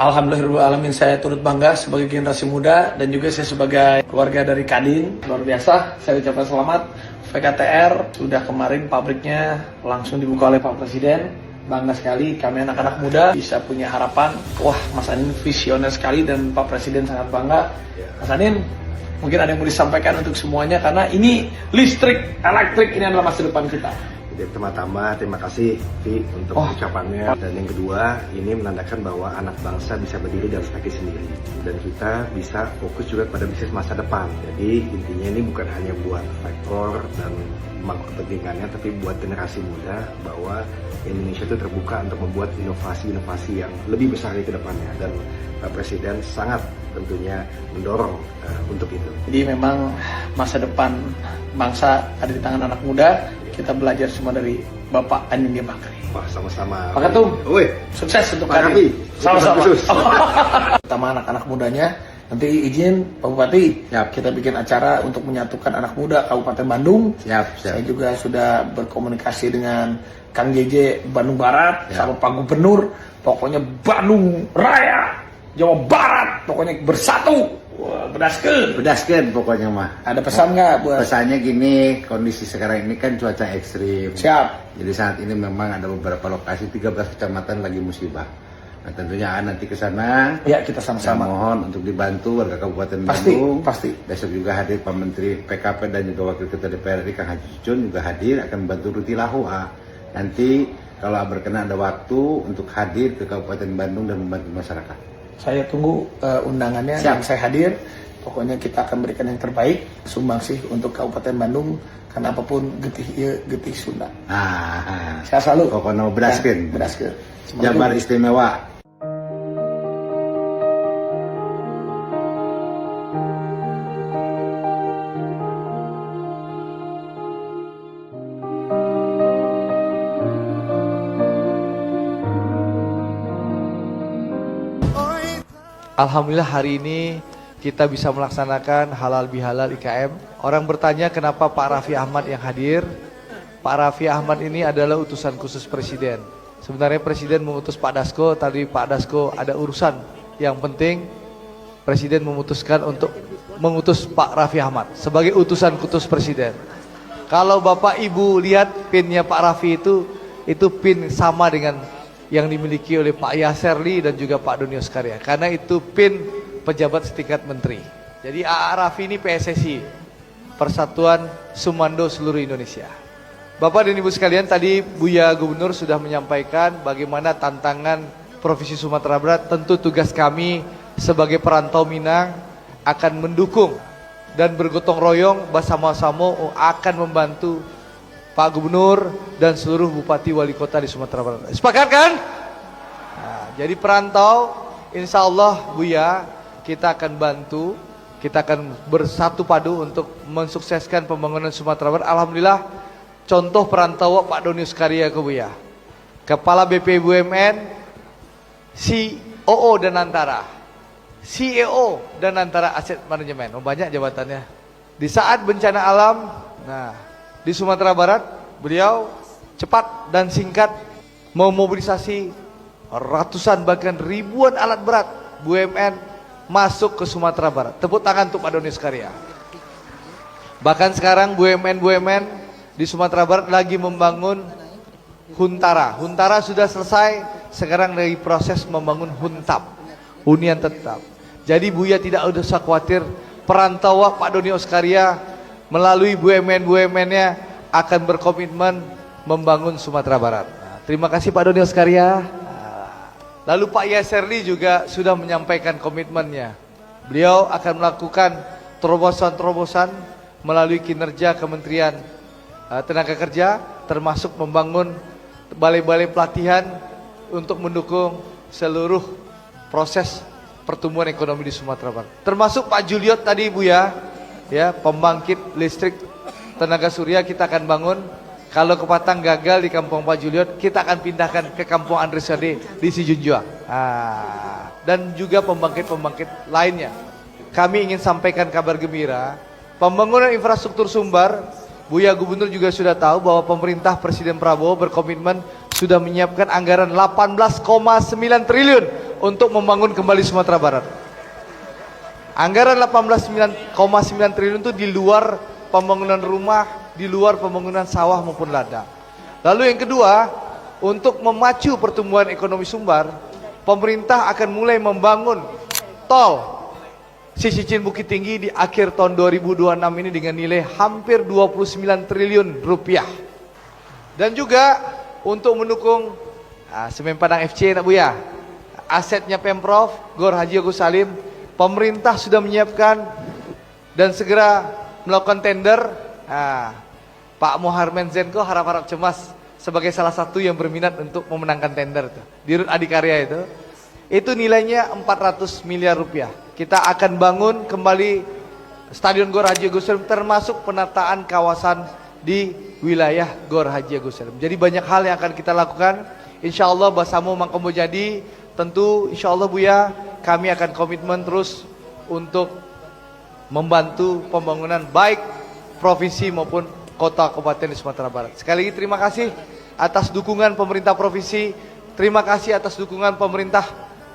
Alhamdulillahirrahmanirrahim, saya turut bangga sebagai generasi muda dan juga saya sebagai keluarga dari Kadin. Luar biasa, saya ucapkan selamat. VKTR sudah kemarin pabriknya langsung dibuka oleh Pak Presiden. Bangga sekali kami anak-anak muda bisa punya harapan. Wah, Mas Anin visioner sekali dan Pak Presiden sangat bangga. Mas Anin, mungkin ada yang mau disampaikan untuk semuanya karena ini listrik, elektrik ini adalah masa depan kita. Jadi pertama-tama terima kasih Vi untuk ucapannya, dan yang kedua ini menandakan bahwa anak bangsa bisa berdiri dan kaki sendiri dan kita bisa fokus juga pada bisnis masa depan. Jadi intinya ini bukan hanya buat rekor dan mangkuk kepentingannya, tapi buat generasi muda bahwa Indonesia itu terbuka untuk membuat inovasi-inovasi yang lebih besar di kedepannya, dan Pak Presiden sangat tentunya mendorong untuk itu. Jadi memang masa depan bangsa ada di tangan anak muda. Kita belajar semua dari Bapak Anindya Bakri. Wah, sama-sama. Pak Ketum, Woi, sukses untuk Pak hari. Rafi. Sama-sama. Khusus. Pertama anak-anak mudanya, nanti izin Pak Bupati, kita bikin acara untuk menyatukan anak muda Kabupaten Bandung. Siap. Saya juga sudah berkomunikasi dengan Kang JJ Bandung Barat, sama Pak Gubernur. Pokoknya Bandung Raya, Jawa Barat, pokoknya bersatu. Wah, Bedaskeun pokoknya mah. Ada pesan nggak buat? Pesannya gini, kondisi sekarang ini kan cuaca ekstrim. Siap. Jadi saat ini memang ada beberapa lokasi, 13 kecamatan lagi musibah. Nah tentunya nanti ke sana. Ya, kita Saya sama-sama. mohon untuk dibantu warga Kabupaten Pasti, Bandung. pasti. Besok juga hadir Pak Menteri PKP dan juga Wakil Ketua DPR RI Kang Haji Cucun juga hadir, akan membantu Ruti Lahua. Nanti kalau berkenan ada waktu untuk hadir ke Kabupaten Bandung dan membantu masyarakat. Saya tunggu undangannya. Siap. Dan saya hadir. Pokoknya kita akan berikan yang terbaik, sumbangsih untuk Kabupaten Bandung, karena apapun getih ieu getih Sunda. Saya selalu. Pokoknya bedaskeun. Bedaskeun. Jabar istimewa. Alhamdulillah hari ini kita bisa melaksanakan halal bihalal IKM. Orang bertanya kenapa Pak Raffi Ahmad yang hadir. Pak Raffi Ahmad ini adalah utusan khusus Presiden. Sebenarnya Presiden mengutus Pak Dasko, tadi Pak Dasko ada urusan yang penting. Presiden memutuskan untuk mengutus Pak Raffi Ahmad sebagai utusan khusus Presiden. Kalau Bapak Ibu lihat pinnya Pak Raffi itu pin sama dengan yang dimiliki oleh Pak Yaserli dan juga Pak Doni Oskaria, karena itu pin pejabat setingkat menteri. Jadi AA Raffi ini PSSI, Persatuan Sumando Seluruh Indonesia. Bapak dan Ibu sekalian, tadi Buya Gubernur sudah menyampaikan bagaimana tantangan Provinsi Sumatera Barat. Tentu tugas kami sebagai perantau Minang akan mendukung dan bergotong royong bersama-sama akan membantu Pak Gubernur dan seluruh Bupati Wali Kota di Sumatera Barat. Sepakat kan? Nah, jadi perantau, insya Allah Buya, kita akan bantu, kita akan bersatu padu untuk mensukseskan pembangunan Sumatera Barat. Alhamdulillah, contoh perantau Pak Doni Oskaria ke Buya, Kepala BP BUMN, COO dan antara, CEO dan antara aset manajemen, banyak jabatannya. Di saat bencana alam, nah di Sumatera Barat, beliau cepat dan singkat memobilisasi ratusan bahkan ribuan alat berat BUMN masuk ke Sumatera Barat. Tepuk tangan untuk Pak Doni Oskaria. Bahkan sekarang BUMN di Sumatera Barat lagi membangun Huntara. Huntara sudah selesai, sekarang lagi proses membangun Huntap, hunian tetap. Jadi Buya tidak usah khawatir, perantau Pak Doni Oskaria melalui BUMN-BUMN-nya akan berkomitmen membangun Sumatera Barat. Nah, terima kasih Pak Doni Oskaria. Lalu Pak Yaserli juga sudah menyampaikan komitmennya. Beliau akan melakukan terobosan-terobosan melalui kinerja Kementerian Tenaga Kerja, termasuk membangun balai-balai pelatihan untuk mendukung seluruh proses pertumbuhan ekonomi di Sumatera Barat. Termasuk Pak Juliot tadi Buya, ya, pembangkit listrik tenaga surya kita akan bangun. Kalau Kepatang gagal di kampung Pak Juliot, kita akan pindahkan ke kampung Andres Sade di Sijunjua. Dan juga pembangkit-pembangkit lainnya. Kami ingin sampaikan kabar gembira, pembangunan infrastruktur Sumbar, Buya Gubernur juga sudah tahu bahwa pemerintah Presiden Prabowo berkomitmen sudah menyiapkan anggaran 18,9 triliun untuk membangun kembali Sumatera Barat. Anggaran 18,9 triliun itu di luar pembangunan rumah, di luar pembangunan sawah maupun ladang. Lalu yang kedua, untuk memacu pertumbuhan ekonomi Sumbar, pemerintah akan mulai membangun tol Sisicin Bukit Tinggi di akhir tahun 2026 ini dengan nilai hampir 29 triliun rupiah. Dan juga untuk mendukung Semen Padang FC nak Buya, asetnya Pemprov Gor Haji Agus Salim, pemerintah sudah menyiapkan dan segera melakukan tender. Pak Moharmen Zenko harap-harap cemas sebagai salah satu yang berminat untuk memenangkan tender itu di Rut Adikarya itu nilainya 400 miliar rupiah. Kita akan bangun kembali Stadion Gor Haji Agus Salim, termasuk penataan kawasan di wilayah Gor Haji Agus Salim. Jadi banyak hal yang akan kita lakukan. Insya Allah Basamo Mangkombo jadi, tentu insya Allah Buya, kami akan komitmen terus untuk membantu pembangunan baik provinsi maupun kota kabupaten di Sumatera Barat. Sekali lagi terima kasih atas dukungan pemerintah provinsi, terima kasih atas dukungan pemerintah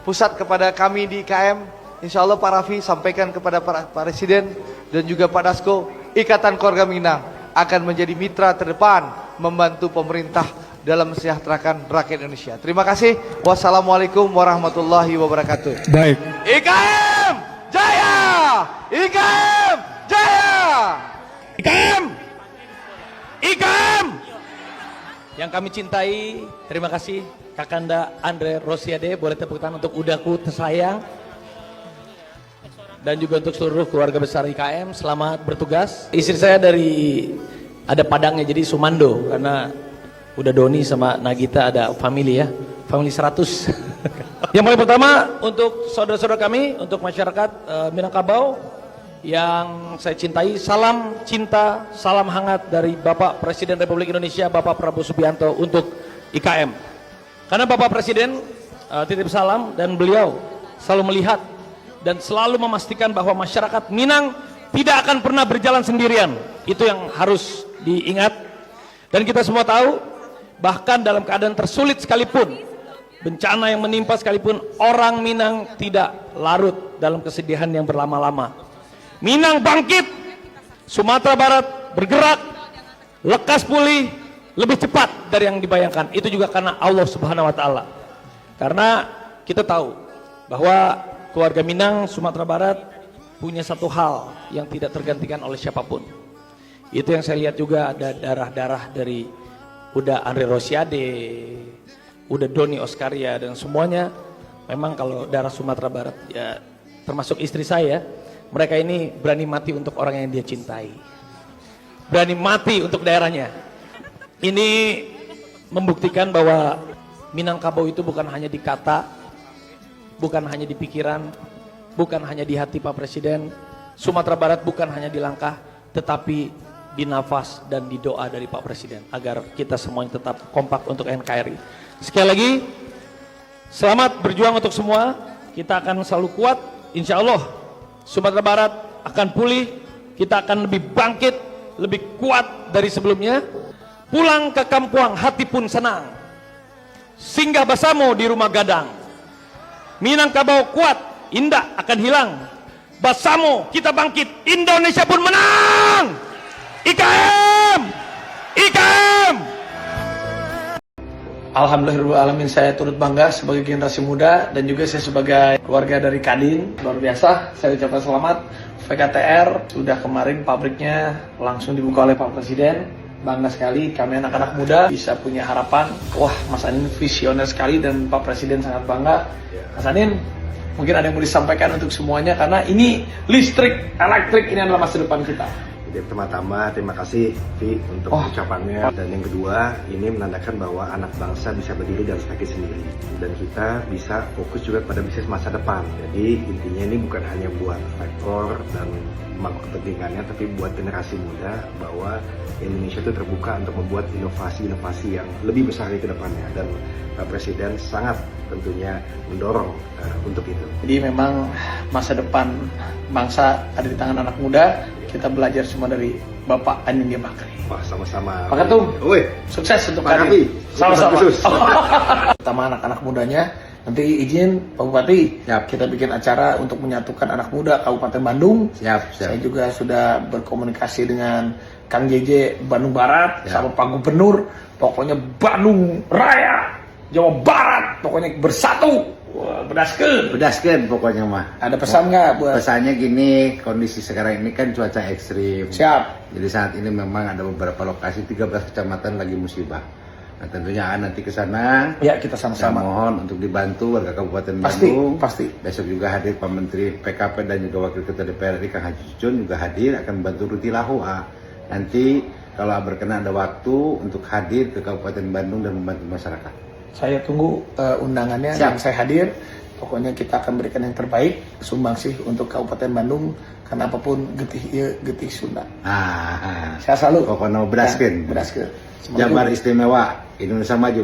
pusat kepada kami di IKM. Insya Allah Pak Raffi sampaikan kepada Pak Presiden dan juga Pak Dasko, Ikatan Keluarga Minang akan menjadi mitra terdepan membantu pemerintah dalam mensejahterakan rakyat Indonesia. Terima kasih. Wassalamualaikum warahmatullahi wabarakatuh. Baik. IKM Jaya! IKM Jaya! IKM! IKM yang kami cintai, terima kasih Kakanda Andre Rosiade, boleh tepuk tangan untuk udaku tersayang, dan juga untuk seluruh keluarga besar IKM, selamat bertugas. Istri saya ada Padangnya, jadi Sumando, karena udah Doni sama Nagita ada family ya, family 100. Yang paling pertama untuk saudara-saudara kami, untuk masyarakat Minangkabau yang saya cintai, salam cinta, salam hangat dari Bapak Presiden Republik Indonesia, Bapak Prabowo Subianto untuk IKM. Karena Bapak Presiden titip salam dan beliau selalu melihat dan selalu memastikan bahwa masyarakat Minang tidak akan pernah berjalan sendirian. Itu yang harus diingat. Dan kita semua tahu, bahkan dalam keadaan tersulit sekalipun, bencana yang menimpa sekalipun, orang Minang tidak larut dalam kesedihan yang berlama-lama. Minang bangkit, Sumatera Barat bergerak, lekas pulih lebih cepat dari yang dibayangkan. Itu juga karena Allah Subhanahu wa taala. Karena kita tahu bahwa keluarga Minang Sumatera Barat punya satu hal yang tidak tergantikan oleh siapapun. Itu yang saya lihat juga, ada darah-darah dari udah Andre Rosiade, udah Doni Oskaria, dan semuanya memang kalau darah Sumatera Barat ya, termasuk istri saya, mereka ini berani mati untuk orang yang dia cintai, berani mati untuk daerahnya. Ini membuktikan bahwa Minangkabau itu bukan hanya di kata, bukan hanya di pikiran, bukan hanya di hati Pak Presiden. Sumatera Barat bukan hanya di langkah, tetapi di nafas dan di doa dari Pak Presiden agar kita semuanya tetap kompak untuk NKRI. Sekali lagi, selamat berjuang untuk semua. Kita akan selalu kuat. Insya Allah Sumatera Barat akan pulih. Kita akan lebih bangkit, lebih kuat dari sebelumnya. Pulang ke kampung hati pun senang. Singgah Basamo di rumah gadang. Minangkabau kuat, indah akan hilang. Basamo kita bangkit, Indonesia pun menang. IKM! IKM! Alhamdulillahirrahmanirrahim, saya turut bangga sebagai generasi muda dan juga saya sebagai keluarga dari Kadin. Luar biasa, saya ucapkan selamat. VKTR sudah kemarin pabriknya langsung dibuka oleh Pak Presiden. Bangga sekali, kami anak-anak muda bisa punya harapan. Wah, Mas Anin visioner sekali dan Pak Presiden sangat bangga. Mas Anin, mungkin ada yang mau disampaikan untuk semuanya karena ini listrik, elektrik ini adalah masa depan kita. Jadi pertama-tama terima kasih Vi untuk ucapannya, dan yang kedua ini menandakan bahwa anak bangsa bisa berdiri dan kaki sendiri dan kita bisa fokus juga pada bisnis masa depan. Jadi intinya ini bukan hanya buat sektor dan mangkuk kepentingannya, tapi buat generasi muda bahwa Indonesia itu terbuka untuk membuat inovasi-inovasi yang lebih besar ke depannya, dan Pak Presiden sangat tentunya mendorong untuk itu. Jadi memang masa depan bangsa ada di tangan anak muda. Kita belajar semua dari Bapak Anindya Bakri. Wah, sama-sama. Pak Ketum, Woi, sukses untuk Pak Raffi. Sama-sama. Khusus. Pertama anak-anak mudanya Nanti izin Pak Bupati, Siap. kita bikin acara untuk menyatukan anak muda Kabupaten Bandung. Siap. Saya juga sudah berkomunikasi dengan Kang JJ Bandung Barat Ya. sama Pak Gubernur. Pokoknya Bandung Raya, Jawa Barat, pokoknya bersatu. Wah, Pedaskan pokoknya mah. Ada pesan nggak buat? Pesannya gini, kondisi sekarang ini kan cuaca ekstrim. Siap. Jadi saat ini memang ada beberapa lokasi 13 kecamatan lagi musibah. Nah tentunya nanti ke sana. Ya, kita Saya sama-sama. mohon untuk dibantu warga Kabupaten Pasti, Bandung. pasti. Besok juga hadir Pak Menteri PKP dan juga Wakil Ketua DPR RI Kang Haji Cucun juga hadir akan membantu Ruti Lahua. Nanti kalau berkenan ada waktu untuk hadir ke Kabupaten Bandung dan membantu masyarakat. Saya tunggu undangannya Siap. dan saya hadir. Pokoknya kita akan berikan yang terbaik sumbangsih untuk Kabupaten Bandung karena apapun getih ieu getih Sunda. Ah, Saya selalu pokoknya beraskeun. beraskeun. Jabar istimewa, Indonesia maju.